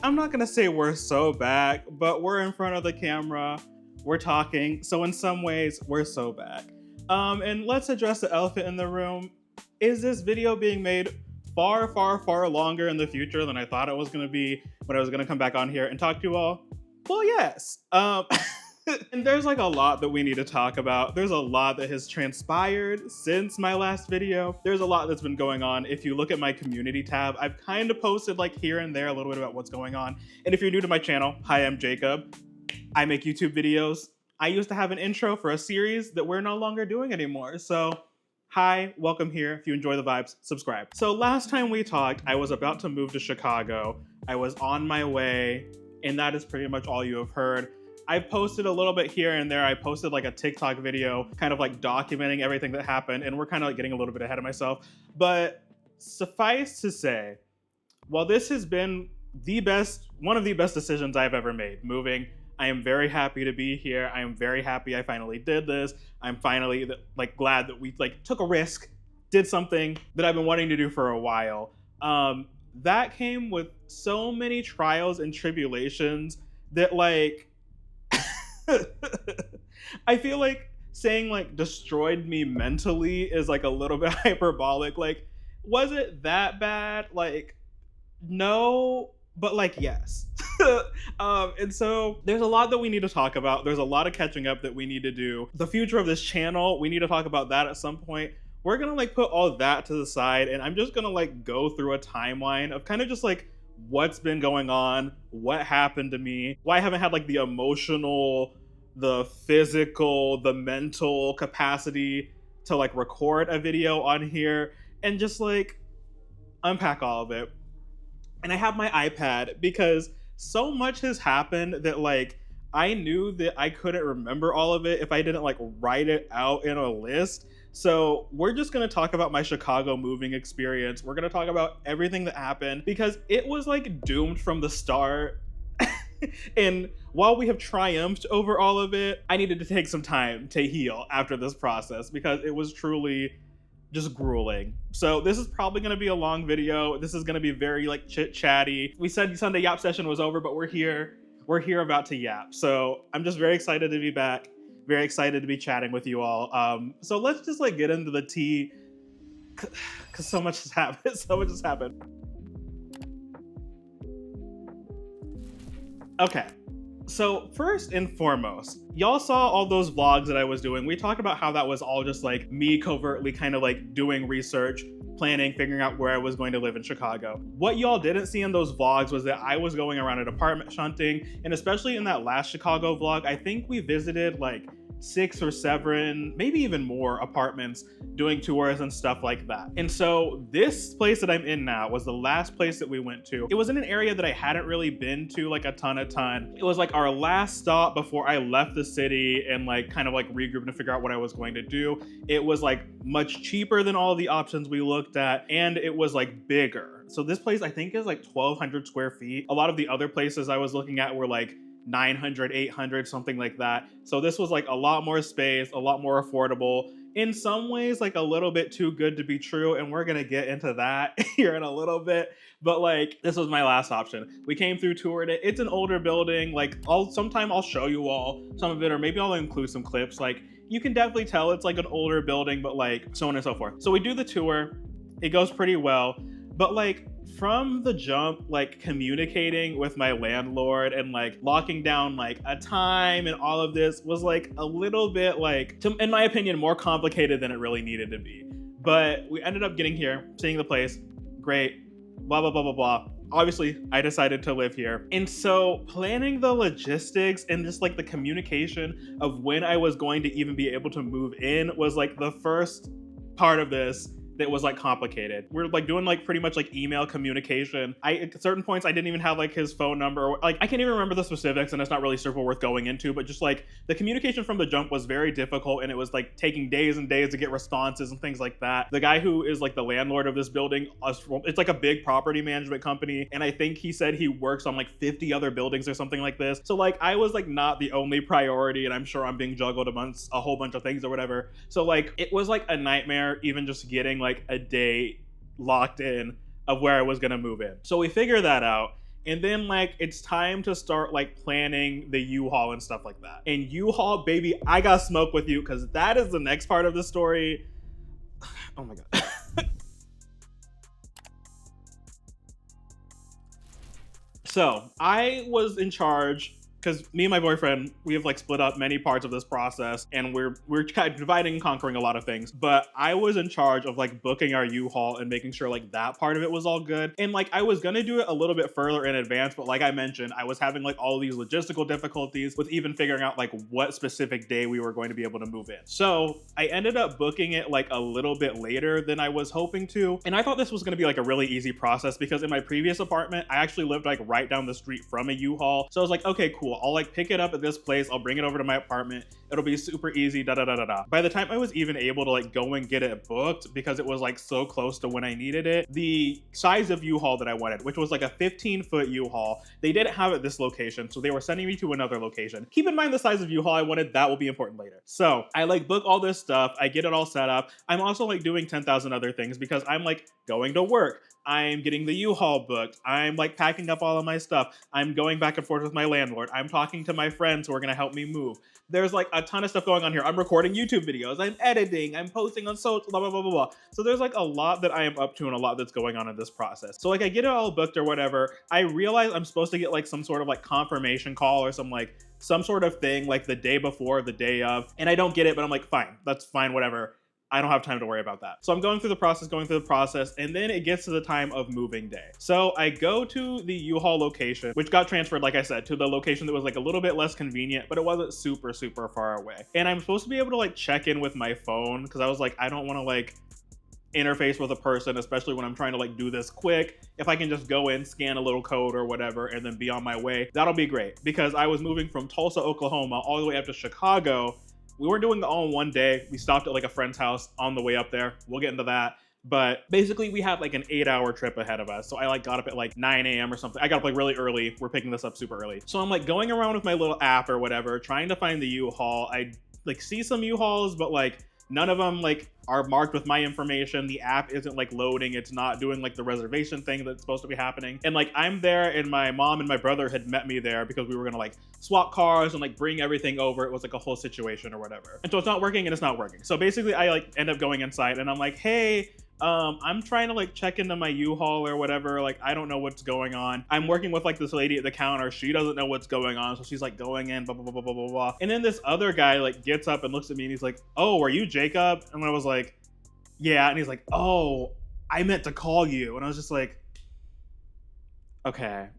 I'm not gonna say we're so back, but we're in front of the camera, we're talking, so in some ways, we're so back. And let's address the elephant in the room. Is this video being made far, far, far longer in the future than I thought it was gonna be when I was gonna come back on here and talk to you all? Well, yes. And there's like a lot that we need to talk about. There's a lot that has transpired since my last video. There's a lot that's been going on. If you look at my community tab, I've kind of posted like here and there a little bit about what's going on. And if you're new to my channel, hi, I'm Jacob. I make YouTube videos. I used to have an intro for a series that we're no longer doing anymore. So hi, welcome here. If you enjoy the vibes, subscribe. So last time we talked, I was about to move to Chicago. I was on my way, and that is pretty much all you have heard. I posted a little bit here and there. I posted like a TikTok video kind of like documenting everything that happened, and we're kind of like getting a little bit ahead of myself. But suffice to say, while this has been one of the best decisions I've ever made, moving, I am very happy to be here. I am very happy I finally did this. I'm finally like glad that we like took a risk, did something that I've been wanting to do for a while. That came with so many trials and tribulations that like, I feel like saying like destroyed me mentally is like a little bit hyperbolic. Like, was it that bad? Like, no, but like, yes. And so there's a lot that we need to talk about. There's a lot of catching up that we need to do. The future of this channel, we need to talk about that at some point. We're gonna like put all that to the side, and I'm just gonna like go through a timeline of kind of just like what's been going on, what happened to me, why I haven't had like the emotional, the physical, the mental capacity to like record a video on here, and just like unpack all of it. And I have my iPad because so much has happened that like I knew that I couldn't remember all of it if I didn't like write it out in a list. So we're just gonna talk about my Chicago moving experience. We're gonna talk about everything that happened because it was like doomed from the start. And while we have triumphed over all of it, I needed to take some time to heal after this process because it was truly just grueling. So this is probably gonna be a long video. This is gonna be very like chit chatty. We said Sunday Yap session was over, but we're here about to yap. So I'm just very excited to be back. Very excited to be chatting with you all. So let's just like get into the tea, because so much has happened. So much has happened. Okay, so first and foremost, y'all saw all those vlogs that I was doing. We talked about how that was all just like me covertly kind of like doing research, planning, figuring out where I was going to live in Chicago. What y'all didn't see in those vlogs was that I was going around at apartment hunting, and especially in that last Chicago vlog, I think we visited like 6 or 7, maybe even more apartments doing tours and stuff like that. And so this place that I'm in now was the last place that we went to. It was in an area that I hadn't really been to like a ton. It was like our last stop before I left the city and like kind of like regrouped to figure out what I was going to do. It was like much cheaper than all the options we looked at, and it was like bigger. So this place I think is like 1,200 square feet. A lot of the other places I was looking at were like 900, 800, something like that. So this was like a lot more space, a lot more affordable. In some ways, like a little bit too good to be true, and we're gonna get into that here in a little bit. But like, this was my last option. We came through, toured it. It's an older building. Like, sometime I'll show you all some of it, or maybe I'll include some clips. Like, you can definitely tell it's like an older building, but like so on and so forth. So we do the tour. It goes pretty well, but like, from the jump, like communicating with my landlord and like locking down like a time and all of this was like a little bit like, in my opinion, more complicated than it really needed to be. But we ended up getting here, seeing the place, great, blah, blah, blah, blah, blah. Obviously, I decided to live here. And so planning the logistics and just like the communication of when I was going to even be able to move in was like the first part of this that was like complicated. We're like doing like pretty much like email communication. At certain points I didn't even have like his phone number, or like I can't even remember the specifics, and it's not really super worth going into, but just like the communication from the jump was very difficult, and it was like taking days and days to get responses and things like that. The guy who is like the landlord of this building, it's like a big property management company, and I think he said he works on like 50 other buildings or something like this. So like I was like not the only priority, and I'm sure I'm being juggled amongst a whole bunch of things or whatever. So like it was like a nightmare even just getting like a day locked in of where I was gonna move in. So we figure that out, And then like it's time to start like planning the U-Haul and stuff like that. And U-Haul, baby, I got smoke with you because that is the next part of the story. Oh my God. So I was in charge because me and my boyfriend, we have like split up many parts of this process and we're kind of dividing and conquering a lot of things. But I was in charge of like booking our U-Haul and making sure like that part of it was all good. And like I was gonna do it a little bit further in advance, but like I mentioned, I was having like all these logistical difficulties with even figuring out like what specific day we were going to be able to move in. So I ended up booking it like a little bit later than I was hoping to. And I thought this was gonna be like a really easy process because in my previous apartment, I actually lived like right down the street from a U-Haul. So I was like, okay, cool. I'll like pick it up at this place. I'll bring it over to my apartment. It'll be super easy, da da da da da. By the time I was even able to like go and get it booked, because it was like so close to when I needed it, the size of U-Haul that I wanted, which was like a 15-foot U-Haul, they didn't have at this location, so they were sending me to another location. Keep in mind the size of U-Haul I wanted, that will be important later. So I like book all this stuff, I get it all set up. I'm also like doing 10,000 other things because I'm like going to work. I'm getting the U-Haul booked. I'm like packing up all of my stuff. I'm going back and forth with my landlord. I'm talking to my friends who are gonna help me move. There's like a ton of stuff going on here. I'm recording YouTube videos. I'm editing. I'm posting on social, blah, blah, blah, blah, blah. So there's like a lot that I am up to and a lot that's going on in this process. So like I get it all booked or whatever. I realize I'm supposed to get like some sort of like confirmation call or some sort of thing like the day before, the day of, and I don't get it, but I'm like, fine, that's fine, whatever. I don't have time to worry about that. So I'm going through the process, and then it gets to the time of moving day. So I go to the U-Haul location, which got transferred, like I said, to the location that was like a little bit less convenient, but it wasn't super, super far away. And I'm supposed to be able to like check in with my phone because I was like, I don't want to like interface with a person, especially when I'm trying to like do this quick. If I can just go in, scan a little code or whatever, and then be on my way, that'll be great. Because I was moving from Tulsa, Oklahoma, all the way up to Chicago. We weren't doing it all in one day. We stopped at like a friend's house on the way up there. We'll get into that. But basically we had like an 8-hour trip ahead of us. So I like got up at like 9 a.m. or something. I got up like really early. We're picking this up super early. So I'm like going around with my little app or whatever, trying to find the U-Haul. I like see some U-Hauls, but like none of them like are marked with my information. The app isn't like loading. It's not doing like the reservation thing that's supposed to be happening. And like I'm there and my mom and my brother had met me there because we were gonna like swap cars and like bring everything over. It was like a whole situation or whatever. And so it's not working and it's not working. So basically I like end up going inside and I'm like, hey, I'm trying to like check into my U-Haul or whatever. Like, I don't know what's going on. I'm working with like this lady at the counter. She doesn't know what's going on. So she's like going in, blah, blah, blah, blah, blah, blah. And then this other guy like gets up and looks at me and he's like, oh, are you Jacob? And I was like, yeah. And he's like, oh, I meant to call you. And I was just like, okay.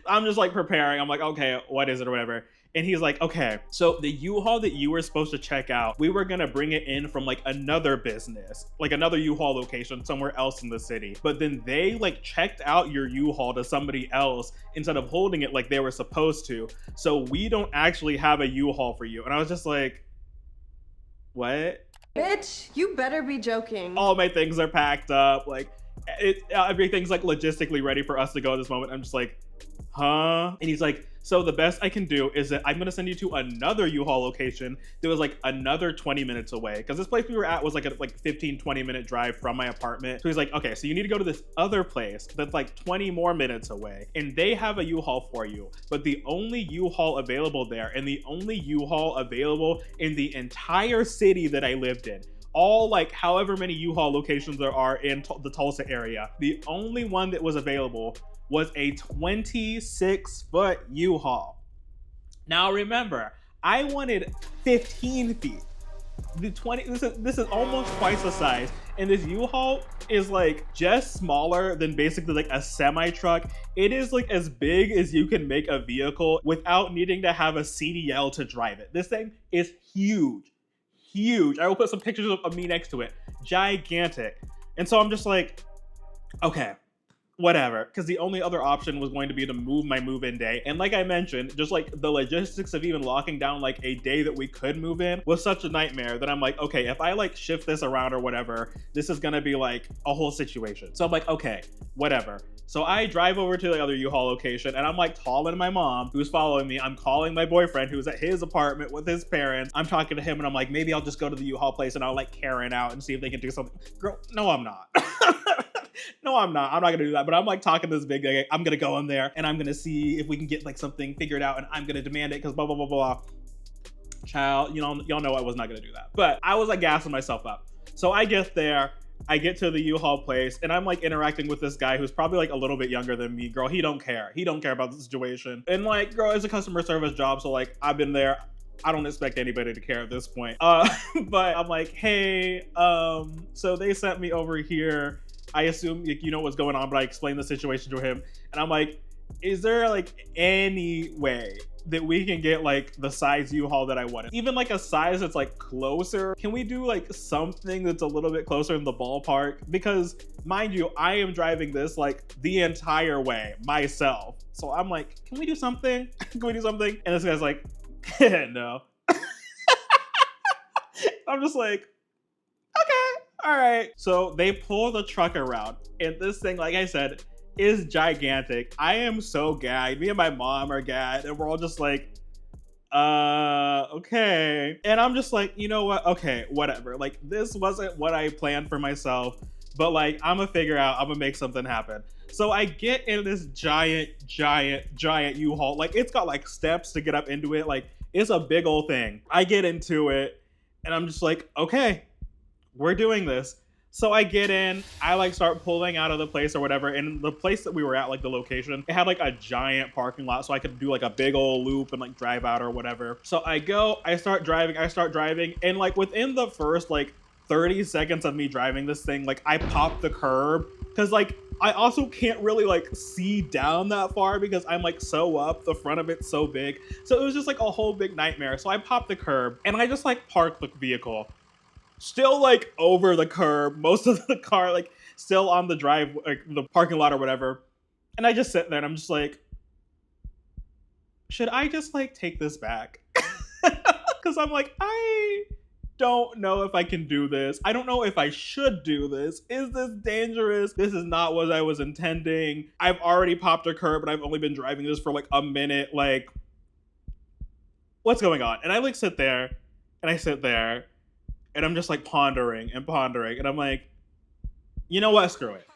I'm just like preparing. I'm like, okay, what is it or whatever. And he's like, okay, so the U-Haul that you were supposed to check out, we were gonna bring it in from like another business, like another U-Haul location somewhere else in the city. But then they like checked out your U-Haul to somebody else instead of holding it like they were supposed to. So we don't actually have a U-Haul for you. And I was just like, what? Bitch, you better be joking. All my things are packed up. Like everything's like logistically ready for us to go at this moment. I'm just like, huh? And he's like, so the best I can do is that I'm gonna send you to another U-Haul location that was like another 20 minutes away. Because this place we were at was like a 15, 20-minute drive from my apartment. So he's like, okay, so you need to go to this other place that's like 20 more minutes away. And they have a U-Haul for you. But the only U-Haul available there and the only U-Haul available in the entire city that I lived in, all like however many U-Haul locations there are in the Tulsa area, the only one that was available was a 26-foot U-Haul. Now remember, I wanted 15 feet. The 20, this is almost twice the size, and this U-Haul is like just smaller than basically like a semi-truck. It is like as big as you can make a vehicle without needing to have a CDL to drive it. This thing is huge, huge. I will put some pictures of me next to it. Gigantic. And so I'm just like, okay, whatever, because the only other option was going to be to move my move-in day. And like I mentioned, just like the logistics of even locking down like a day that we could move in was such a nightmare that I'm like, okay, if I like shift this around or whatever, this is gonna be like a whole situation. So I'm like, okay, whatever. So I drive over to the other U-Haul location and I'm like calling my mom who's following me. I'm calling my boyfriend who's at his apartment with his parents. I'm talking to him and I'm like, maybe I'll just go to the U-Haul place and I'll like Karen out and see if they can do something. Girl, no, I'm not. No, I'm not. I'm not gonna do that. But I'm like talking to this big guy. I'm gonna go in there and I'm gonna see if we can get like something figured out, and I'm gonna demand it because blah, blah, blah, blah. Child, y'all know I was not gonna do that. But I was like gassing myself up. So I get there, I get to the U-Haul place, and I'm like interacting with this guy who's probably like a little bit younger than me. Girl, he don't care. He don't care about the situation. And like, girl, it's a customer service job, so like I've been there. I don't expect anybody to care at this point. But I'm like, hey, so they sent me over here. I assume you know what's going on, but I explained the situation to him. And I'm like, is there like any way that we can get like the size U-Haul that I wanted? Even like a size that's like closer. Can we do like something that's a little bit closer in the ballpark? Because mind you, I am driving this like the entire way myself. So I'm like, can we do something? Can we do something? And this guy's like, no. I'm just like, okay, all right. So they pull the truck around, and this thing, like I said, is gigantic. I am so gagged. Me and my mom are gagged, and we're all just like, okay. And I'm just like, you know what? Okay, whatever. Like, this wasn't what I planned for myself, but like, I'm gonna figure out, I'm gonna make something happen. So I get in this giant U-Haul. Like, it's got like steps to get up into it. Like, it's a big old thing. I get into it, and I'm just like, okay, we're doing this. So I get in, I like start pulling out of the place or whatever. And the place that we were at, like the location, it had like a giant parking lot. So I could do like a big old loop and like drive out or whatever. So I go, I start driving. And like within the first like 30 seconds of me driving this thing, like I popped the curb. Cause like, I also can't really like see down that far because I'm like so up, the front of it's so big. So it was just like a whole big nightmare. So I popped the curb and I just like parked the vehicle. Still like over the curb, most of the car like still on the drive, like the parking lot or whatever. And I just sit there and I'm just like, should I just like take this back? Because I'm like, I don't know if I can do this. I don't know if I should do this. Is this dangerous? This is not what I was intending. I've already popped a curb and I've only been driving this for like a minute. Like, what's going on? And I like sit there and I'm just like pondering. And I'm like, you know what? Screw it.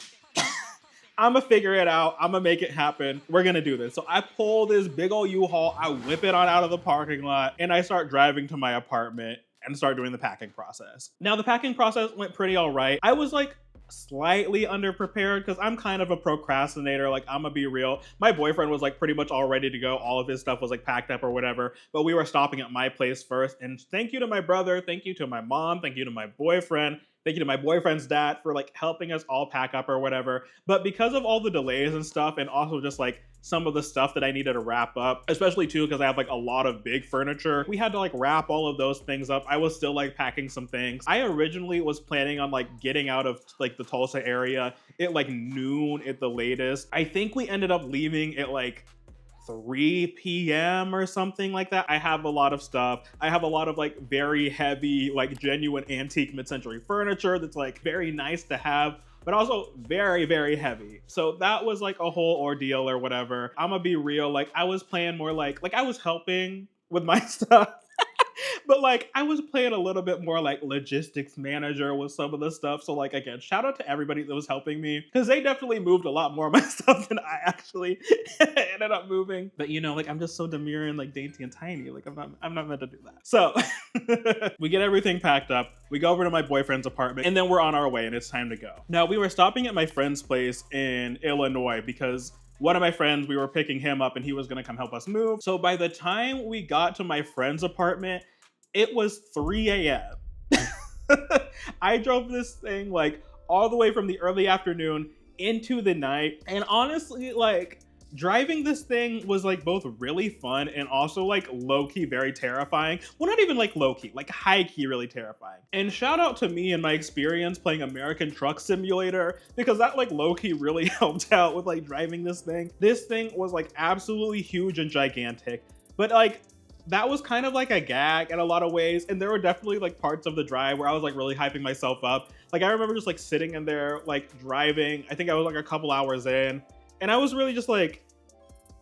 I'm gonna figure it out. I'm gonna make it happen. We're gonna do this. So I pull this big old U-Haul. I whip it on out of the parking lot and I start driving to my apartment and start doing the packing process. Now the packing process went pretty all right. I was like slightly underprepared because I'm kind of a procrastinator. Like, I'm gonna be real. My boyfriend was like pretty much all ready to go. All of his stuff was like packed up or whatever, but we were stopping at my place first. And thank you to my brother, thank you to my mom, thank you to my boyfriend, thank you to my boyfriend's dad for like helping us all pack up or whatever. But because of all the delays and stuff, and also just like some of the stuff that I needed to wrap up, especially too because I have like a lot of big furniture, we had to like wrap all of those things up. I was still like packing some things. I originally was planning on like getting out of like the Tulsa area at like noon at the latest. I think we ended up leaving at like 3 p.m. or something like that. I have a lot of stuff. I have a lot of like very heavy, like genuine antique mid-century furniture that's like very nice to have, but also very, very heavy. So that was like a whole ordeal or whatever. I'm gonna be real. Like, I was playing more like I was helping with my stuff. But like, I was playing a little bit more like logistics manager with some of the stuff. So like, again, shout out to everybody that was helping me because they definitely moved a lot more of my stuff than I actually ended up moving. But you know, like, I'm just so demure and like dainty and tiny. Like, I'm not meant to do that. So we get everything packed up. We go over to my boyfriend's apartment and then we're on our way and it's time to go. Now, we were stopping at my friend's place in Illinois because one of my friends, we were picking him up and he was gonna come help us move. So by the time we got to my friend's apartment, it was 3 a.m. I drove this thing like all the way from the early afternoon into the night. And honestly, like, driving this thing was like both really fun and also like low-key very terrifying. Well, not even like low-key, like high-key really terrifying. And shout out to me and my experience playing American Truck Simulator, because that like low-key really helped out with like driving this thing. This thing was like absolutely huge and gigantic, but like that was kind of like a gag in a lot of ways. And there were definitely like parts of the drive where I was like really hyping myself up. Like, I remember just like sitting in there, like driving. I think I was like a couple hours in and I was really just like,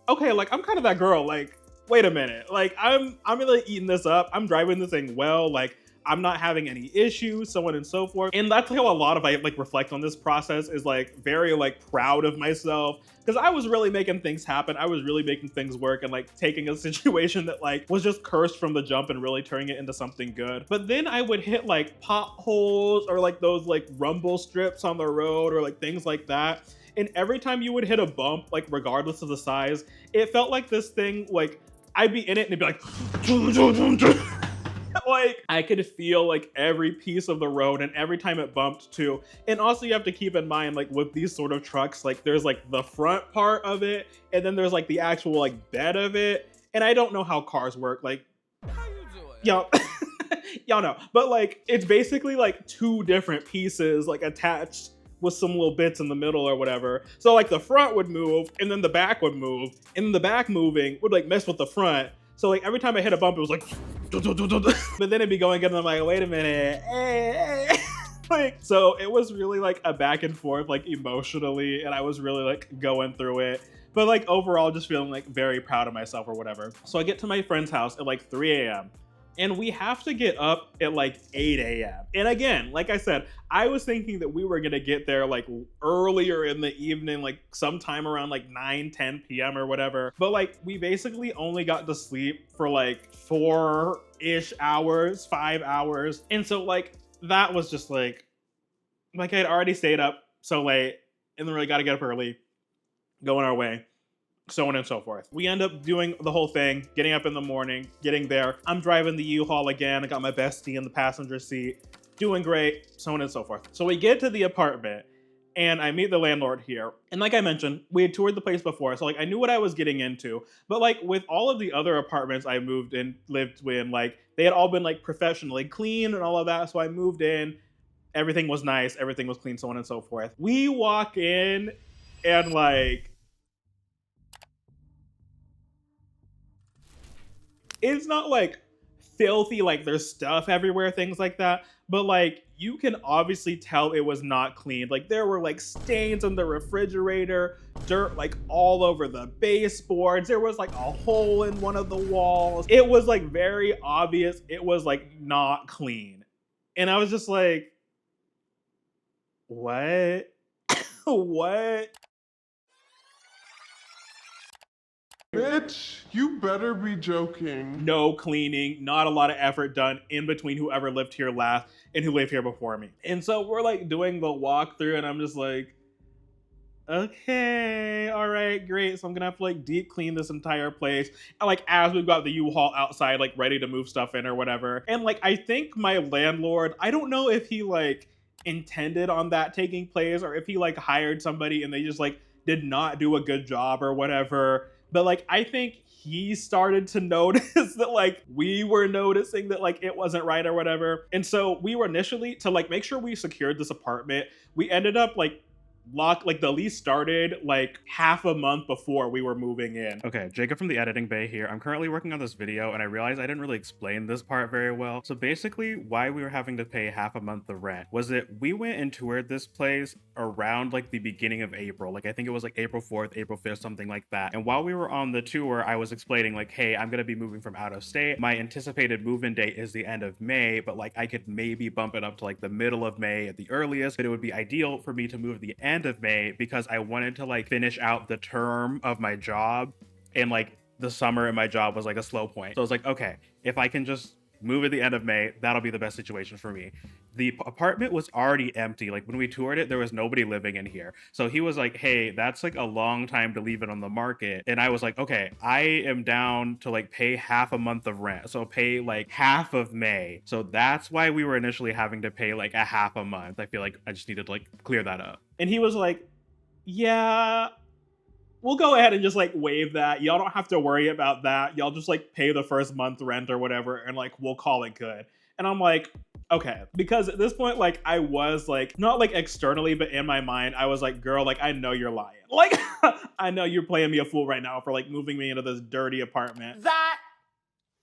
okay, like I'm kind of that girl. Like, wait a minute. Like, I'm really eating this up. I'm driving this thing well. Like, I'm not having any issues, so on and so forth. And that's how a lot of I like reflect on this process, is like very like proud of myself, because I was really making things happen. I was really making things work and like taking a situation that like was just cursed from the jump and really turning it into something good. But then I would hit like potholes or like those like rumble strips on the road or like things like that. And every time you would hit a bump, like regardless of the size, it felt like this thing, like I'd be in it and it'd be like, like I could feel like every piece of the road and every time it bumped too. And also you have to keep in mind, like with these sort of trucks, like there's like the front part of it and then there's like the actual like bed of it. And I don't know how cars work, like, how you doing? Y'all know, but like it's basically like two different pieces like attached with some little bits in the middle or whatever. So like the front would move and then the back would move, and the back moving would like mess with the front. So like every time I hit a bump, it was like, but then it'd be going and I'm like, wait a minute, hey. Like, so it was really like a back and forth, like emotionally, and I was really like going through it. But like overall, just feeling like very proud of myself or whatever. So I get to my friend's house at like 3 a.m. and we have to get up at like 8 a.m. And again, like I said, I was thinking that we were gonna get there like earlier in the evening, like sometime around like 9, 10 p.m. or whatever. But like we basically only got to sleep for like 4-ish hours, 5 hours. And so like that was just like I'd already stayed up so late and then really gotta get up early, going our way, so on and so forth. We end up doing the whole thing, getting up in the morning, getting there. I'm driving the U-Haul again. I got my bestie in the passenger seat, doing great, so on and so forth. So we get to the apartment and I meet the landlord here. And like I mentioned, we had toured the place before, so like I knew what I was getting into. But like with all of the other apartments I moved in, lived in, like they had all been like professionally clean and all of that. So I moved in, everything was nice, everything was clean, so on and so forth. We walk in and like, it's not like filthy, like there's stuff everywhere, things like that, but like you can obviously tell it was not cleaned. Like there were like stains on the refrigerator, dirt like all over the baseboards, there was like a hole in one of the walls. It was like very obvious it was like not clean. And I was just like, what? What? Bitch, you better be joking. No cleaning, not a lot of effort done in between whoever lived here last and who lived here before me. And so we're like doing the walkthrough and I'm just like, okay, all right, great. So I'm gonna have to like deep clean this entire place. And like as we've got the U-Haul outside, like ready to move stuff in or whatever. And like, I think my landlord, I don't know if he like intended on that taking place or if he like hired somebody and they just like did not do a good job or whatever. But like, I think he started to notice that like we were noticing that like it wasn't right or whatever. And so we were initially, to like make sure we secured this apartment, we ended up like the lease started like half a month before we were moving in. Okay, Jacob from the editing bay here. I'm currently working on this video and I realized I didn't really explain this part very well. So basically why we were having to pay half a month of rent was that we went and toured this place around like the beginning of April. Like I think it was like April 4th, April 5th, something like that. And while we were on the tour, I was explaining like, hey, I'm gonna be moving from out of state. My anticipated move-in date is the end of May, but like I could maybe bump it up to like the middle of May at the earliest, but it would be ideal for me to move at the end of May because I wanted to like finish out the term of my job, and like the summer in my job was like a slow point. So I was like, okay, if I can just move at the end of May, that'll be the best situation for me. The apartment was already empty. Like when we toured it, there was nobody living in here. So he was like, hey, that's like a long time to leave it on the market. And I was like, okay, I am down to like pay half a month of rent. So pay like half of May. So that's why we were initially having to pay like a half a month. I feel like I just needed to like clear that up. And he was like, yeah, we'll go ahead and just like waive that. Y'all don't have to worry about that. Y'all just like pay the first month rent or whatever and like we'll call it good. And I'm like, okay. Because at this point, like I was like, not like externally, but in my mind, I was like, girl, like I know you're lying. Like, I know you're playing me a fool right now for like moving me into this dirty apartment. That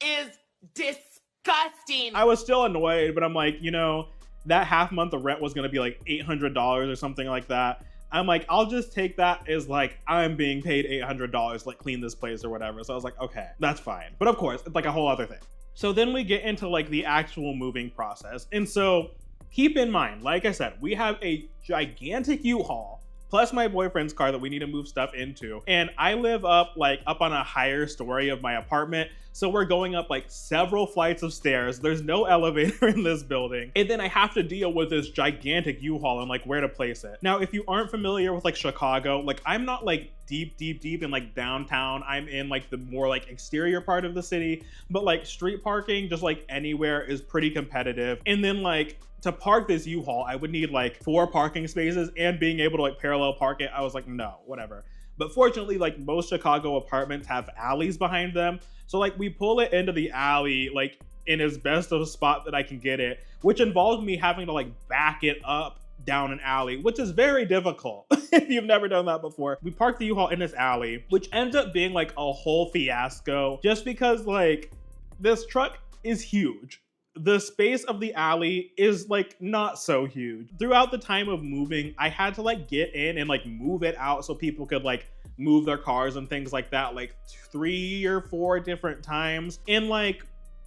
is disgusting. I was still annoyed, but I'm like, you know, that half month of rent was gonna be like $800 or something like that. I'm like, I'll just take that as like, I'm being paid $800 to like clean this place or whatever. So I was like, okay, that's fine. But of course, it's like a whole other thing. So then we get into like the actual moving process. And so keep in mind, like I said, we have a gigantic U-Haul plus my boyfriend's car that we need to move stuff into. And I live up on a higher story of my apartment. So we're going up like several flights of stairs. There's no elevator in this building. And then I have to deal with this gigantic U-Haul and like where to place it. Now, if you aren't familiar with like Chicago, like I'm not like deep in like downtown. I'm in like the more like exterior part of the city, but like street parking just like anywhere is pretty competitive. And then like to park this U-Haul, I would need like 4 parking spaces, and being able to like parallel park it, I was like, no, whatever. But fortunately, like most Chicago apartments have alleys behind them. So like we pull it into the alley, like in as best of a spot that I can get it, which involves me having to like back it up down an alley, which is very difficult if you've never done that before. We parked the U-Haul in this alley, which ends up being like a whole fiasco just because like this truck is huge. The space of the alley is like not so huge. Throughout the time of moving, I had to like get in and like move it out so people could like move their cars and things like that, like 3 or 4 different times. And like,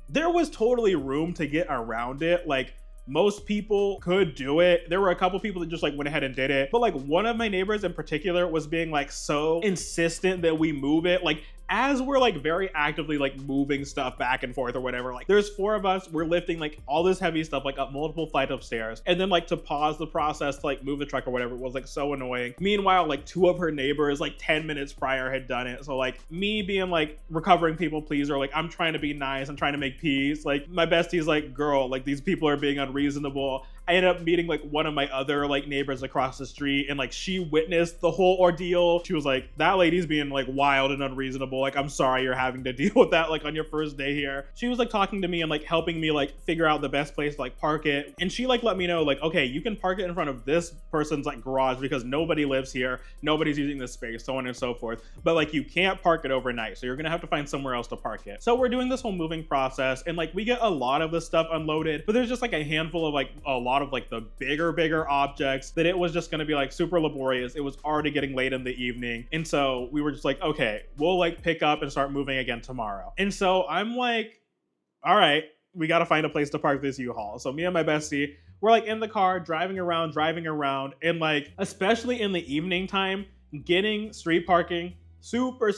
there was totally room to get around it. Like most people could do it. There were a couple people that just like went ahead and did it. But like one of my neighbors in particular was being like so insistent that we move it. Like as we're like very actively like moving stuff back and forth or whatever, like there's 4 of us, we're lifting like all this heavy stuff like up multiple flights of stairs, and then like to pause the process to like move the truck or whatever was like so annoying. Meanwhile, like 2 of her neighbors like 10 minutes prior had done it. So like me being like recovering people pleaser, like I'm trying to be nice, I'm trying to make peace. Like my bestie's like, girl, like these people are being unreasonable. I ended up meeting like one of my other like neighbors across the street, and like she witnessed the whole ordeal. She was like, that lady's being like wild and unreasonable. Like, I'm sorry you're having to deal with that like on your first day here. She was like talking to me and like helping me like figure out the best place to like park it. And she like let me know like, okay, you can park it in front of this person's like garage because nobody lives here. Nobody's using this space, so on and so forth. But like you can't park it overnight. So you're gonna have to find somewhere else to park it. So we're doing this whole moving process, and like we get a lot of the stuff unloaded, but there's just like a handful of like a lot of like the bigger objects that it was just going to be like super laborious. It was already getting late in the evening, and so we were just like, okay, we'll like pick up and start moving again tomorrow. And so I'm like, all right, we got to find a place to park this U-Haul. So me and my bestie, we're like in the car driving around, and like especially in the evening time, getting street parking super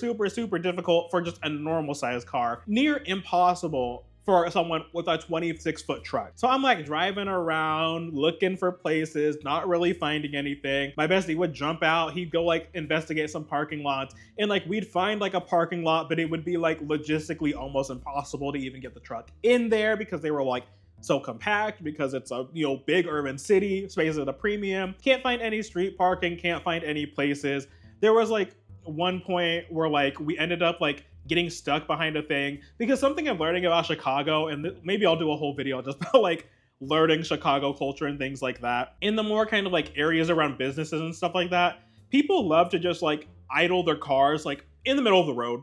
difficult for just a normal size car, near impossible for someone with a 26-foot truck. So I'm like driving around, looking for places, not really finding anything. My bestie would jump out, he'd go like investigate some parking lots, and like we'd find like a parking lot, but it would be like logistically almost impossible to even get the truck in there because they were like so compact, because it's a big urban city, space at a premium. Can't find any street parking, can't find any places. There was like one point where like we ended up like getting stuck behind a thing, because something I'm learning about Chicago, and maybe I'll do a whole video just about like learning Chicago culture and things like that. In the more kind of like areas around businesses and stuff like that, people love to just like idle their cars like in the middle of the road.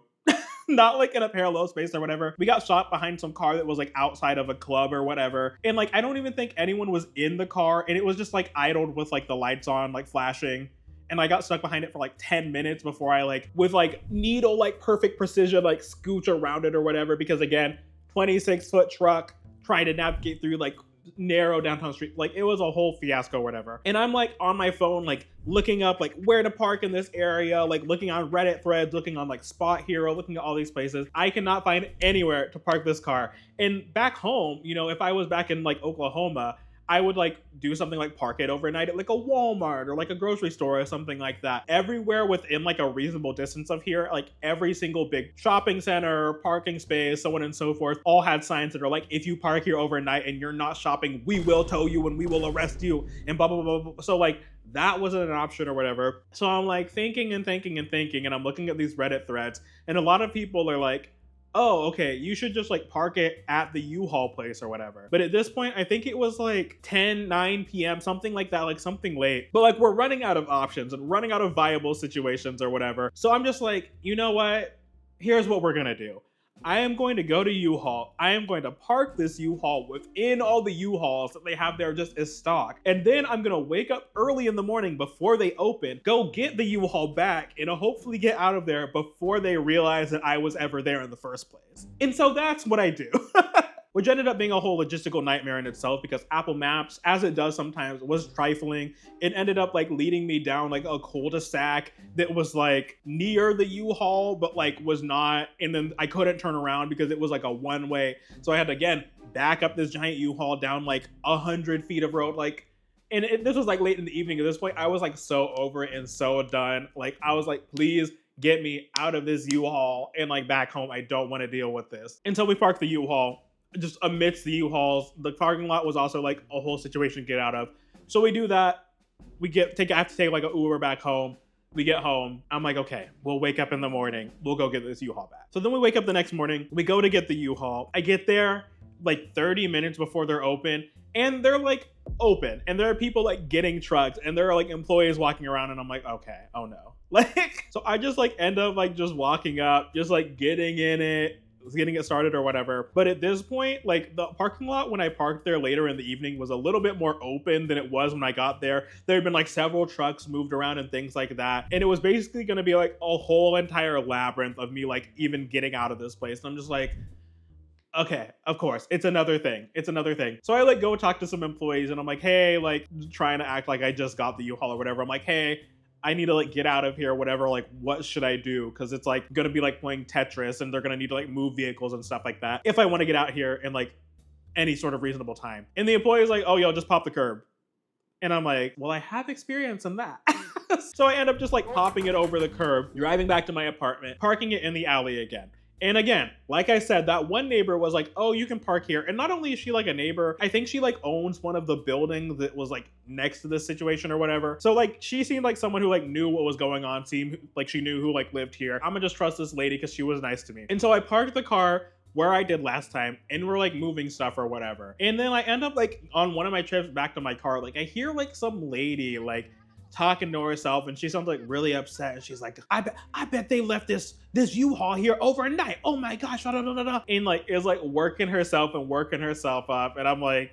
Not like in a parallel space or whatever. We got shot behind some car that was like outside of a club or whatever. And like, I don't even think anyone was in the car, and it was just like idled with like the lights on, like flashing. And I got stuck behind it for like 10 minutes before I like, with like needle, like perfect precision, like scooch around it or whatever. Because again, 26-foot truck, trying to navigate through like narrow downtown street. Like it was a whole fiasco or whatever. And I'm like on my phone, like looking up like where to park in this area, like looking on Reddit threads, looking on like Spot Hero, looking at all these places. I cannot find anywhere to park this car. And back home, if I was back in like Oklahoma, I would like do something like park it overnight at like a Walmart or like a grocery store or something like that. Everywhere within like a reasonable distance of here, like every single big shopping center, parking space, so on and so forth, all had signs that are like, if you park here overnight and you're not shopping, we will tow you and we will arrest you and blah, blah, blah, blah. So like that wasn't an option or whatever. So I'm like thinking, and I'm looking at these Reddit threads, and a lot of people are like, oh, okay, you should just like park it at the U-Haul place or whatever. But at this point, I think it was like 9 p.m., something like that, like something late. But like we're running out of options and running out of viable situations or whatever. So I'm just like, you know what? Here's what we're gonna do. I am going to go to U-Haul. I am going to park this U-Haul within all the U-Hauls that they have there just as stock. And then I'm gonna wake up early in the morning before they open, go get the U-Haul back, and hopefully get out of there before they realize that I was ever there in the first place. And so that's what I do. Which ended up being a whole logistical nightmare in itself because Apple Maps, as it does sometimes, was trifling. It ended up like leading me down like a cul-de-sac that was like near the U-Haul, but like was not. And then I couldn't turn around because it was like a one-way. So I had to, again, back up this giant U-Haul down like 100 feet of road. And this was like late in the evening at this point. I was like so over it and so done. Like I was like, please get me out of this U-Haul and like back home. I don't want to deal with this. Until we parked the U-Haul. Just amidst the U-Hauls, the parking lot was also like a whole situation to get out of. So we do that. I have to take like an Uber back home. We get home. I'm like, okay, we'll wake up in the morning. We'll go get this U-Haul back. So then we wake up the next morning. We go to get the U-Haul. I get there like 30 minutes before they're open, and they're like open, and there are people like getting trucks, and there are like employees walking around, and I'm like, okay, oh no. Like, so I just like end up like just walking up, just like getting in it, getting it started or whatever. But at this point, like the parking lot when I parked there later in the evening was a little bit more open than it was when I got there. There had been like several trucks moved around and things like that. And it was basically going to be like a whole entire labyrinth of me like even getting out of this place. And I'm just like, okay, of course, it's another thing. It's another thing. So I like go talk to some employees and I'm like, hey, like trying to act like I just got the U-Haul or whatever. I'm like, hey, I need to like get out of here, whatever, like what should I do? Because it's like gonna be like playing Tetris and they're gonna need to like move vehicles and stuff like that if I want to get out here in like any sort of reasonable time. And the employee is like, oh, yo, just pop the curb. And I'm like, well, I have experience in that. So I end up just like popping it over the curb, driving back to my apartment, parking it in the alley again. And again, like I said, that one neighbor was like, oh, you can park here. And not only is she like a neighbor, I think she like owns one of the buildings that was like next to this situation or whatever. So like she seemed like someone who like knew what was going on, seemed like she knew who like lived here. I'm gonna just trust this lady because she was nice to me. And so I parked the car where I did last time and we're like moving stuff or whatever. And then I end up like on one of my trips back to my car, like I hear like some lady like talking to herself and she sounds like really upset and she's like, I bet they left this U-Haul here overnight. Oh my gosh, da, da, da, da. And like is like working herself up and I'm like,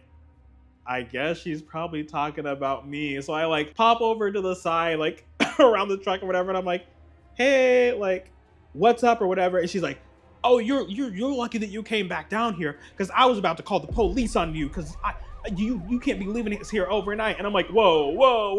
I guess she's probably talking about me. So I like pop over to the side like around the truck or whatever and I'm like, hey, like what's up or whatever. And she's like, oh, you're lucky that you came back down here because I was about to call the police on you because you can't be leaving us here overnight. And I'm like, whoa,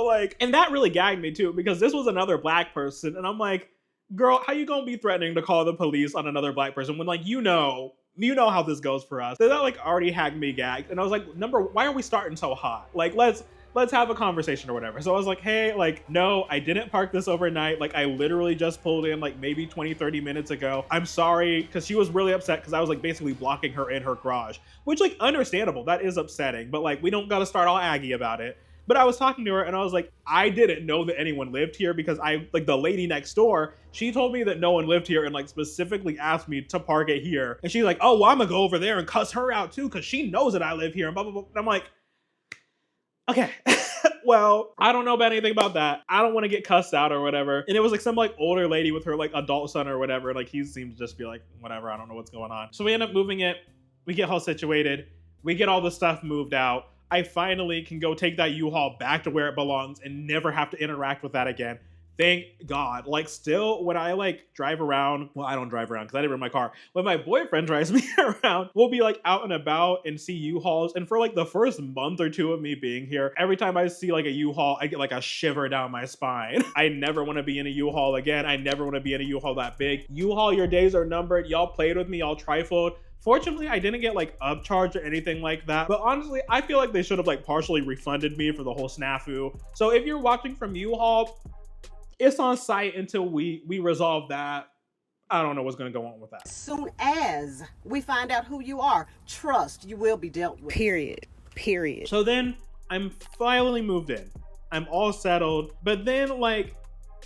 like, and that really gagged me too, because this was another black person. And I'm like, girl, how you gonna be threatening to call the police on another black person when like, you know how this goes for us. That like already had me gagged. And I was like, why are we starting so hot? Like, let's have a conversation or whatever. So I was like, hey, like, no, I didn't park this overnight. Like I literally just pulled in like maybe 20-30 minutes ago. I'm sorry. Cause she was really upset because I was like basically blocking her in her garage, which like understandable. That is upsetting, but like, we don't got to start all aggy about it. But I was talking to her and I was like, I didn't know that anyone lived here because the lady next door, she told me that no one lived here and like specifically asked me to park it here. And she's like, oh, well, I'm gonna go over there and cuss her out too because she knows that I live here and blah, blah, blah. And I'm like, okay, well, I don't know about anything about that. I don't want to get cussed out or whatever. And it was like some like older lady with her like adult son or whatever. Like he seemed to just be like, whatever, I don't know what's going on. So we end up moving it. We get all situated. We get all the stuff moved out. I finally can go take that U-Haul back to where it belongs and never have to interact with that again. Thank God. Like still when I like drive around, well, I don't drive around because I didn't bring my car. When my boyfriend drives me around, we'll be like out and about and see U-Hauls. And for like the first month or two of me being here, every time I see like a U-Haul, I get like a shiver down my spine. I never want to be in a U-Haul again. I never want to be in a U-Haul that big. U-Haul, your days are numbered. Y'all played with me, y'all trifled. Fortunately, I didn't get like upcharged or anything like that. But honestly, I feel like they should have like partially refunded me for the whole snafu. So if you're watching from U-Haul, it's on site until we resolve that. I don't know what's gonna go on with that. As soon as we find out who you are, trust you will be dealt with. Period. So then I'm finally moved in. I'm all settled. But then like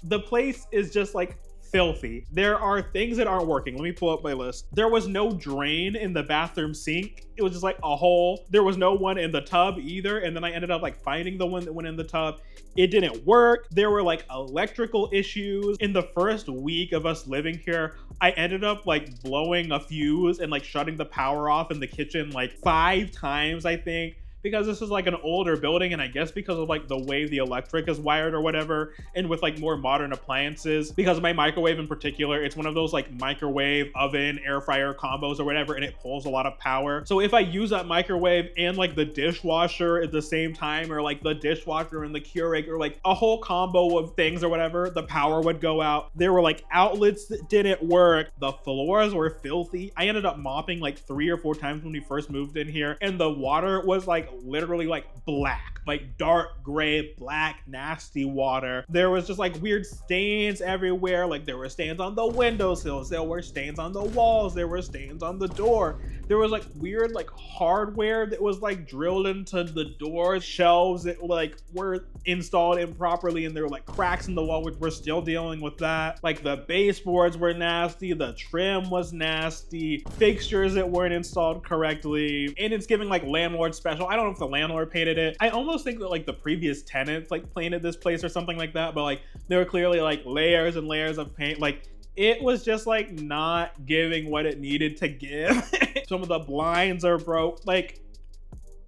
the place is just like filthy. There are things that aren't working. Let me pull up my list. There was no drain in the bathroom sink. It was just like a hole. There was no one in the tub either. And then I ended up like finding the one that went in the tub. It didn't work. There were like electrical issues. In the first week of us living here, I ended up like blowing a fuse and like shutting the power off in the kitchen like 5 times, I think, because this is like an older building, and I guess because of like the way the electric is wired or whatever, and with like more modern appliances, because my microwave in particular, it's one of those like microwave, oven, air fryer combos or whatever, and it pulls a lot of power. So if I use that microwave and like the dishwasher at the same time, or like the dishwasher and the Keurig, or like a whole combo of things or whatever, the power would go out. There were like outlets that didn't work. The floors were filthy. I ended up mopping like 3 or 4 times when we first moved in here, and the water was like literally like black, like dark gray, black, nasty water. There was just like weird stains everywhere. Like there were stains on the windowsills, there were stains on the walls, there were stains on the door. There was like weird like hardware that was like drilled into the door shelves that like were installed improperly, and there were like cracks in the wall, which we're still dealing with that. Like the baseboards were nasty, the trim was nasty, fixtures that weren't installed correctly, and it's giving like landlord special. I don't know if the landlord painted it. I almost think that like the previous tenants like painted this place or something like that, but like there were clearly like layers and layers of paint. Like it was just like not giving what it needed to give. Some of the blinds are broke. Like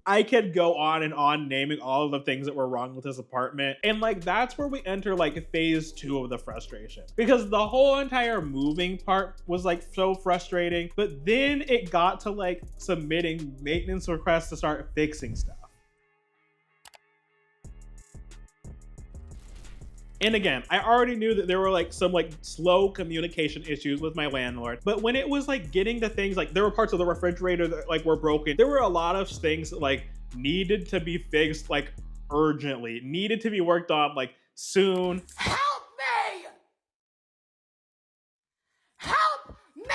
I could go on and on naming all of the things that were wrong with this apartment. And like, that's where we enter like phase 2 of the frustration, because the whole entire moving part was like so frustrating, but then it got to like submitting maintenance requests to start fixing stuff. And again, I already knew that there were like some like slow communication issues with my landlord, but when it was like getting to things like there were parts of the refrigerator that like were broken, there were a lot of things that like needed to be fixed like urgently, needed to be worked on like soon. Help me! Help me!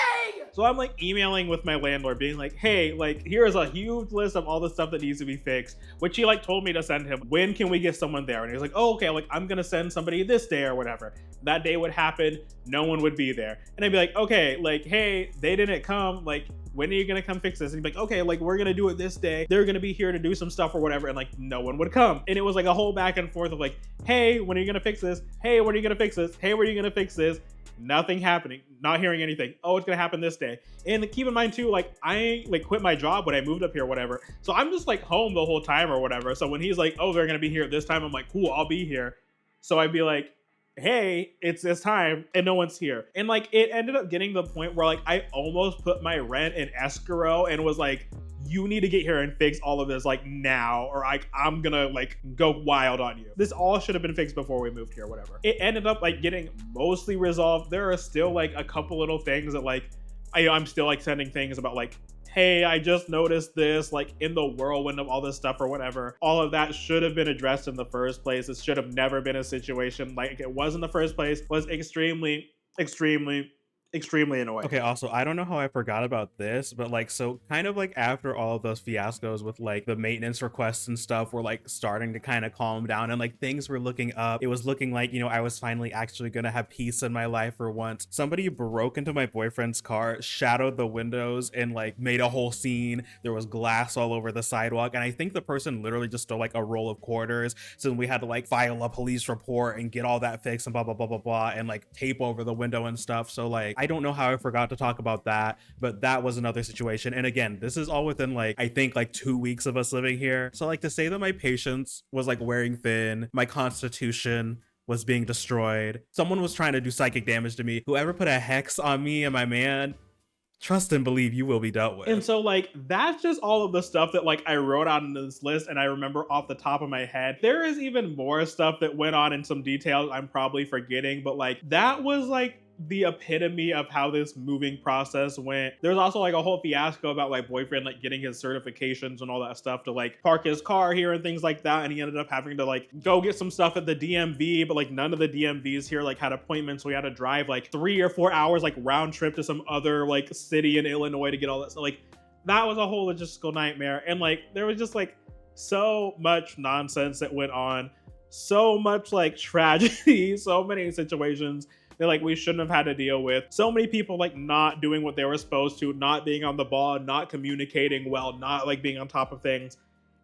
So I'm like emailing with my landlord being like, hey, like here's a huge list of all the stuff that needs to be fixed, which he like told me to send him. When can we get someone there? And he was like, oh, okay, like I'm gonna send somebody this day or whatever. That day would happen, no one would be there. And I'd be like, okay, like, hey, they didn't come, like, when are you gonna come fix this? And he'd be like, okay, like we're gonna do it this day. They're gonna be here to do some stuff or whatever. And like no one would come. And it was like a whole back and forth of like, hey, when are you gonna fix this? Hey, when are you gonna fix this? Hey, when are you gonna fix this? Nothing happening, not hearing anything. Oh, it's gonna happen this day. And keep in mind too, like I like quit my job when I moved up here or whatever. So I'm just like home the whole time or whatever. So when he's like, oh, they're gonna be here this time, I'm like, cool, I'll be here. So I'd be like, hey, it's this time, and no one's here. And like it ended up getting to the point where like I almost put my rent in escrow and was like, you need to get here and fix all of this like now, or like I'm gonna like go wild on you. This all should have been fixed before we moved here, whatever. It ended up like getting mostly resolved. There are still like a couple little things that like I'm still like sending things about like, hey, I just noticed this, like in the whirlwind of all this stuff or whatever. All of that should have been addressed in the first place. It should have never been a situation like it was in the first place. Was extremely annoying. Okay, also, I don't know how I forgot about this, but like, so kind of like after all of those fiascos with like the maintenance requests and stuff were like starting to kind of calm down, and like things were looking up. It was looking like, you know, I was finally actually gonna have peace in my life for once. Somebody broke into my boyfriend's car, shadowed the windows, and like made a whole scene. There was glass all over the sidewalk, and I think the person literally just stole like a roll of quarters. So we had to like file a police report and get all that fixed and blah blah blah blah blah, and like tape over the window and stuff. So like I don't know how I forgot to talk about that, but that was another situation. And again, this is all within like I think like 2 weeks of us living here. So like to say that my patience was like wearing thin, my constitution was being destroyed, someone was trying to do psychic damage to me, whoever put a hex on me and my man, trust and believe you will be dealt with. And so like that's just all of the stuff that like I wrote out in this list and I remember off the top of my head. There is even more stuff that went on in some details I'm probably forgetting, but like that was like the epitome of how this moving process went. There's also like a whole fiasco about like boyfriend like getting his certifications and all that stuff to like park his car here and things like that, and he ended up having to like go get some stuff at the DMV, but like none of the DMVs here like had appointments, so we had to drive like 3 or 4 hours like round trip to some other like city in Illinois to get all that stuff. Like that was a whole logistical nightmare, and like there was just like so much nonsense that went on, so much like tragedy, so many situations that like we shouldn't have had to deal with. So many people like not doing what they were supposed to, not being on the ball, not communicating well, not like being on top of things.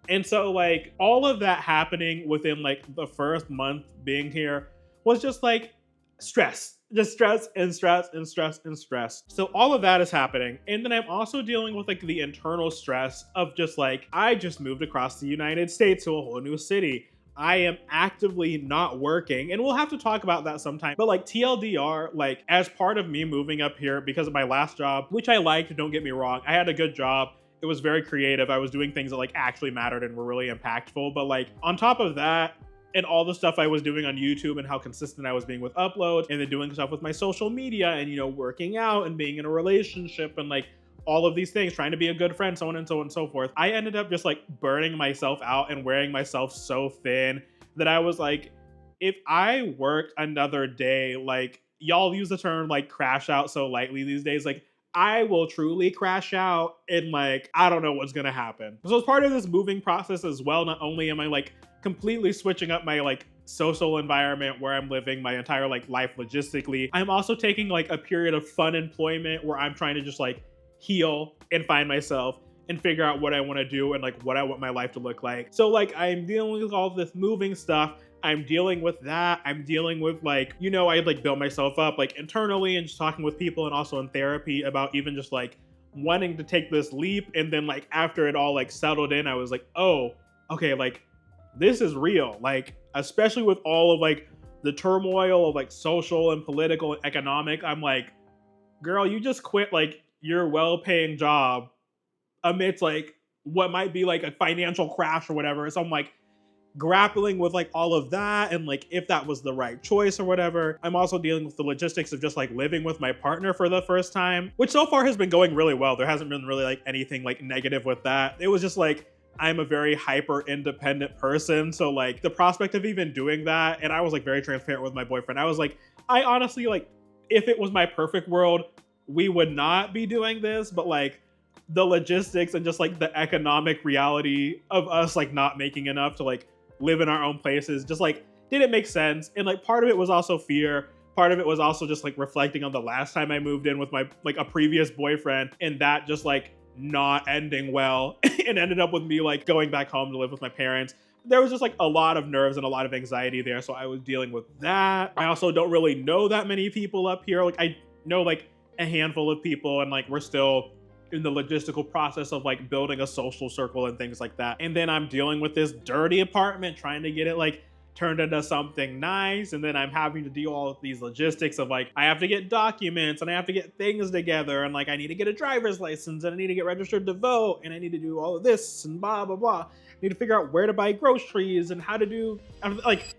And so like all of that happening within like the first month being here was just like stress. Just stress and stress and stress and stress. So all of that is happening. And then I'm also dealing with like the internal stress of just like, I just moved across the United States to a whole new city. I am actively not working, and we'll have to talk about that sometime. But like TLDR, like as part of me moving up here because of my last job, which I liked, don't get me wrong, I had a good job. It was very creative. I was doing things that like actually mattered and were really impactful. But like on top of that, and all the stuff I was doing on YouTube and how consistent I was being with uploads, and then doing stuff with my social media and, you know, working out and being in a relationship and like all of these things, trying to be a good friend, so on and so on and so forth. I ended up just like burning myself out and wearing myself so thin that I was like, if I worked another day, like y'all use the term like crash out so lightly these days, like I will truly crash out and like, I don't know what's gonna happen. So as part of this moving process as well, not only am I like completely switching up my like social environment where I'm living my entire like life logistically, I'm also taking like a period of fun employment where I'm trying to just like heal and find myself and figure out what I want to do and like what I want my life to look like. So like I'm dealing with all this moving stuff. I'm dealing with that. I'm dealing with like, you know, I had like built myself up like internally and just talking with people and also in therapy about even just like wanting to take this leap. And then like after it all like settled in, I was like, oh, okay, like this is real. Like, especially with all of like the turmoil of like social and political and economic, I'm like, girl, you just quit like your well-paying job amidst like what might be like a financial crash or whatever. So I'm like grappling with like all of that and like if that was the right choice or whatever. I'm also dealing with the logistics of just like living with my partner for the first time, which so far has been going really well. There hasn't been really like anything like negative with that. It was just like, I'm a very hyper independent person. So like the prospect of even doing that, and I was like very transparent with my boyfriend. I was like, I honestly like, if it was my perfect world, we would not be doing this, but like the logistics and just like the economic reality of us like not making enough to like live in our own places just like didn't make sense. And like part of it was also fear. Part of it was also just like reflecting on the last time I moved in with my like a previous boyfriend, and that just like not ending well and ended up with me like going back home to live with my parents. There was just like a lot of nerves and a lot of anxiety there. So I was dealing with that. I also don't really know that many people up here. Like I know like a handful of people, and like we're still in the logistical process of like building a social circle and things like that. And then I'm dealing with this dirty apartment, trying to get it like turned into something nice. And then I'm having to deal all with these logistics of like, I have to get documents and I have to get things together. And like, I need to get a driver's license and I need to get registered to vote. And I need to do all of this and blah, blah, blah. I need to figure out where to buy groceries and how to do, like,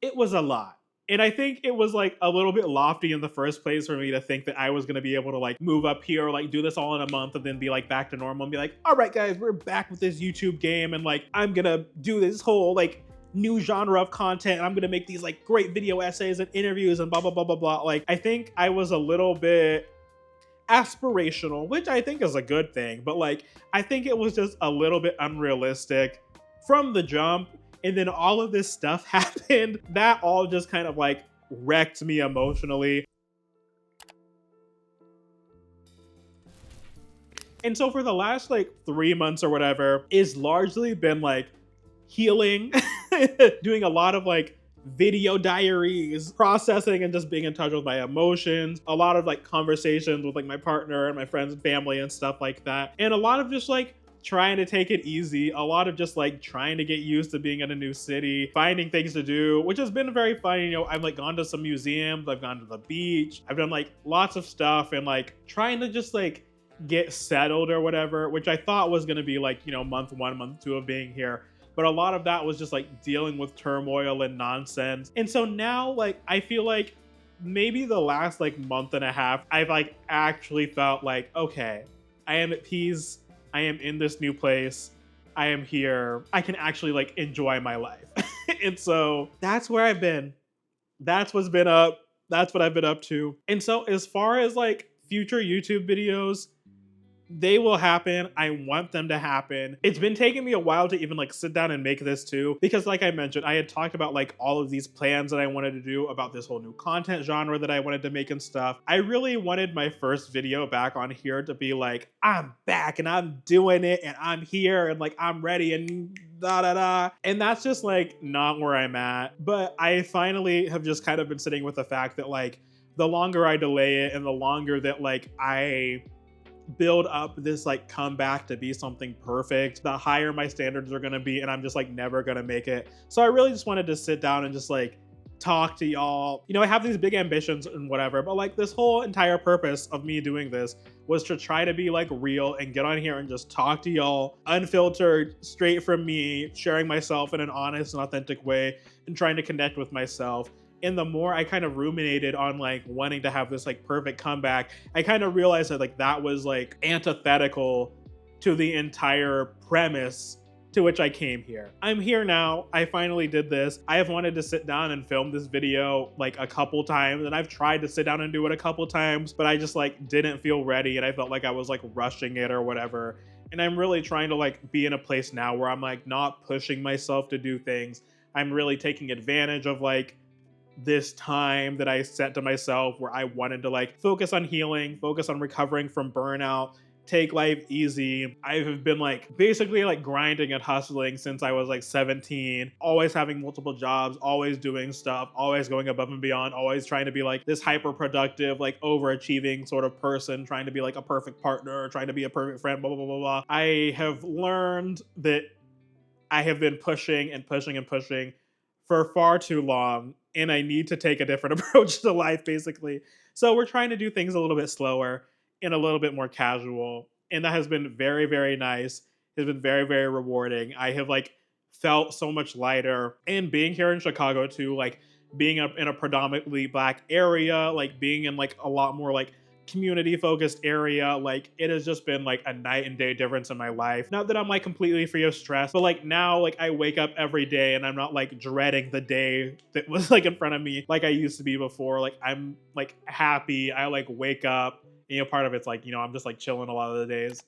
it was a lot. And I think it was like a little bit lofty in the first place for me to think that I was going to be able to like move up here, like do this all in a month and then be like back to normal and be like, all right, guys, we're back with this YouTube game. And like, I'm going to do this whole like new genre of content. And I'm going to make these like great video essays and interviews and blah, blah, blah, blah, blah. Like, I think I was a little bit aspirational, which I think is a good thing. But like, I think it was just a little bit unrealistic from the jump. And then all of this stuff happened. That all just kind of like wrecked me emotionally. And so for the last like 3 months or whatever, it's largely been like healing, doing a lot of like video diaries, processing and just being in touch with my emotions, a lot of like conversations with like my partner and my friends and family and stuff like that. And a lot of just like trying to take it easy, a lot of just like trying to get used to being in a new city, finding things to do, which has been very fun. You know, I've like gone to some museums, I've gone to the beach, I've done like lots of stuff and like trying to just like get settled or whatever, which I thought was going to be like, you know, month 1, month 2 of being here. But a lot of that was just like dealing with turmoil and nonsense. And so now like, I feel like maybe the last like month and a half, I've like actually felt like, okay, I am at peace. I am in this new place. I am here. I can actually like enjoy my life. And so that's where I've been. That's what's been up. That's what I've been up to. And so as far as like future YouTube videos, They will happen. I want them to happen. It's been taking me a while to even like sit down and make this too, because like I mentioned, I had talked about like all of these plans that I wanted to do about this whole new content genre that I wanted to make and stuff. I really wanted my first video back on here to be like, I'm back and I'm doing it and I'm here and like I'm ready and da da da. And that's just like not where I'm at. But I finally have just kind of been sitting with the fact that like the longer I delay it and the longer that like I build up this like comeback to be something perfect, the higher my standards are gonna be, and I'm just like never gonna make it. So I really just wanted to sit down and just like talk to y'all. You know, I have these big ambitions and whatever, but like this whole entire purpose of me doing this was to try to be like real and get on here and just talk to y'all unfiltered, straight from me, sharing myself in an honest and authentic way and trying to connect with myself. And the more I kind of ruminated on like wanting to have this like perfect comeback, I kind of realized that like that was like antithetical to the entire premise to which I came here. I'm here now. I finally did this. I have wanted to sit down and film this video like a couple times, and I've tried to sit down and do it a couple times, but I just like didn't feel ready, and I felt like I was like rushing it or whatever. And I'm really trying to like be in a place now where I'm like not pushing myself to do things. I'm really taking advantage of like this time that I set to myself where I wanted to like focus on healing, focus on recovering from burnout, take life easy. I have been like basically like grinding and hustling since I was like 17, always having multiple jobs, always doing stuff, always going above and beyond, always trying to be like this hyper productive, like overachieving sort of person, trying to be like a perfect partner, trying to be a perfect friend, blah, blah, blah, blah, blah. I have learned that I have been pushing and pushing and pushing for far too long, and I need to take a different approach to life, basically. So we're trying to do things a little bit slower and a little bit more casual, and that has been very, very nice. It's been very, very rewarding. I have like felt so much lighter, and being here in Chicago too, like being up in a predominantly Black area, like being in like a lot more like community focused area, like it has just been like a night and day difference in my life. Not that I'm like completely free of stress, but like now like I wake up every day and I'm not like dreading the day that was like in front of me like I used to be before. Like I'm like happy. I like wake up, and, you know, part of it's like, you know, I'm just like chilling a lot of the days.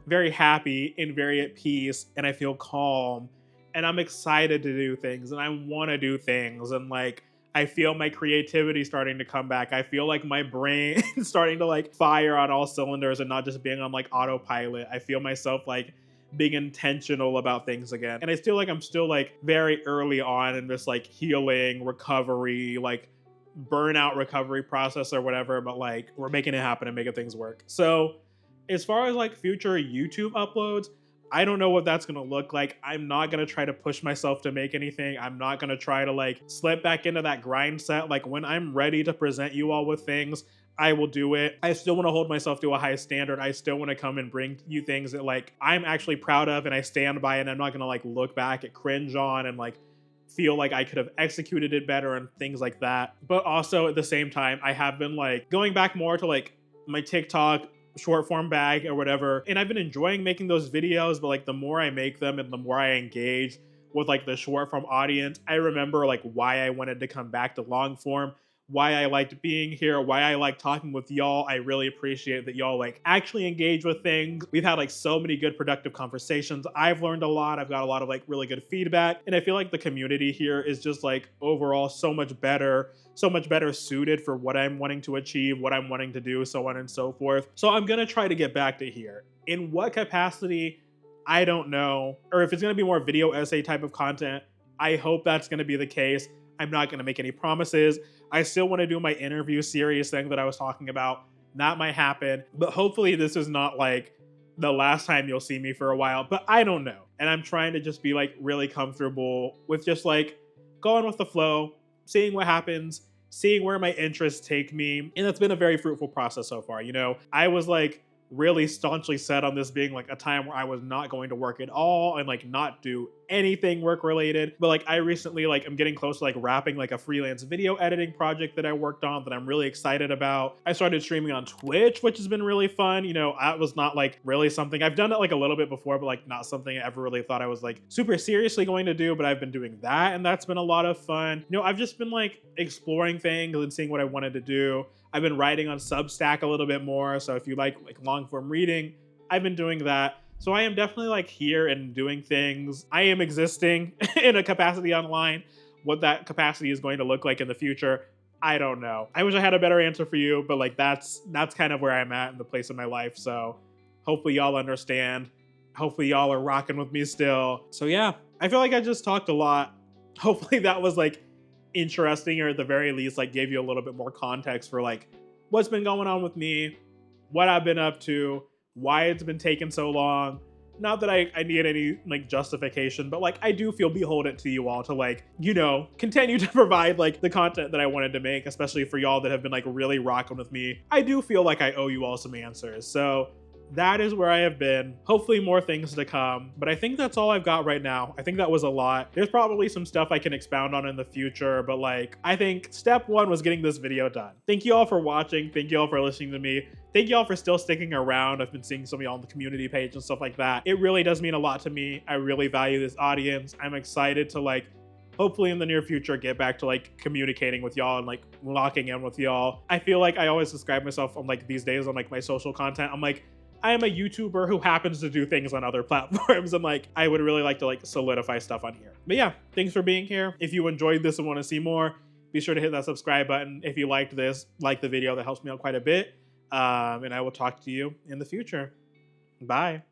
Very happy and very at peace, and I feel calm, and I'm excited to do things, and I want to do things, and like I feel my creativity starting to come back. I feel like my brain starting to like fire on all cylinders and not just being on like autopilot. I feel myself like being intentional about things again. And I feel like I'm still like very early on in this like healing, recovery, like burnout recovery process or whatever, but like we're making it happen and making things work. So as far as like future YouTube uploads, I don't know what that's gonna look like. I'm not gonna try to push myself to make anything. I'm not gonna try to like slip back into that grind set. Like when I'm ready to present you all with things, I will do it. I still wanna hold myself to a high standard. I still wanna come and bring you things that like I'm actually proud of and I stand by, and I'm not gonna like look back at cringe on and like feel like I could have executed it better and things like that. But also at the same time, I have been like going back more to like my TikTok short form bag or whatever, and I've been enjoying making those videos, but like the more I make them and the more I engage with like the short form audience, I remember like why I wanted to come back to long form, why I liked being here, why I like talking with y'all. I really appreciate that y'all like actually engage with things. We've had like so many good productive conversations. I've learned a lot. I've got a lot of like really good feedback, and I feel like the community here is just like overall so much better suited for what I'm wanting to achieve, what I'm wanting to do, so on and so forth. So I'm gonna try to get back to here. In what capacity, I don't know. Or if it's gonna be more video essay type of content, I hope that's gonna be the case. I'm not gonna make any promises. I still wanna do my interview series thing that I was talking about. That might happen, but hopefully this is not like the last time you'll see me for a while, but I don't know. And I'm trying to just be like really comfortable with just like going with the flow, seeing what happens, seeing where my interests take me. And it's been a very fruitful process so far. You know, I was like really staunchly set on this being like a time where I was not going to work at all and like not do anything work related. But like I recently like I'm getting close to like wrapping like a freelance video editing project that I worked on that I'm really excited about. I started streaming on Twitch, which has been really fun. You know, that was not like really something I've done it like a little bit before, but like not something I ever really thought I was like super seriously going to do, but I've been doing that, and that's been a lot of fun. You know, I've just been like exploring things and seeing what I wanted to do. I've been writing on Substack a little bit more. So if you like long form reading, I've been doing that. So I am definitely like here and doing things. I am existing in a capacity online. What that capacity is going to look like in the future, I don't know. I wish I had a better answer for you, but like that's kind of where I'm at in the place of my life. So hopefully y'all understand. Hopefully y'all are rocking with me still. So yeah, I feel like I just talked a lot. Hopefully that was like interesting, or at the very least like gave you a little bit more context for like what's been going on with me, what I've been up to, why it's been taking so long. Not that I need any like justification, but like I do feel beholden to you all to like, you know, continue to provide like the content that I wanted to make, especially for y'all that have been like really rocking with me. I do feel like I owe you all some answers. So that is where I have been. Hopefully more things to come, but I think that's all I've got right now. I think that was a lot. There's probably some stuff I can expound on in the future, but like, I think step one was getting this video done. Thank you all for watching. Thank you all for listening to me. Thank you all for still sticking around. I've been seeing some of y'all on the community page and stuff like that. It really does mean a lot to me. I really value this audience. I'm excited to like, hopefully in the near future, get back to like communicating with y'all and like locking in with y'all. I feel like I always describe myself on like these days on like my social content. I'm like, I am a YouTuber who happens to do things on other platforms, and like I would really like to like solidify stuff on here. But yeah, thanks for being here. If you enjoyed this and want to see more, be sure to hit that subscribe button. If you liked this, like the video, that helps me out quite a bit. And I will talk to you in the future. Bye.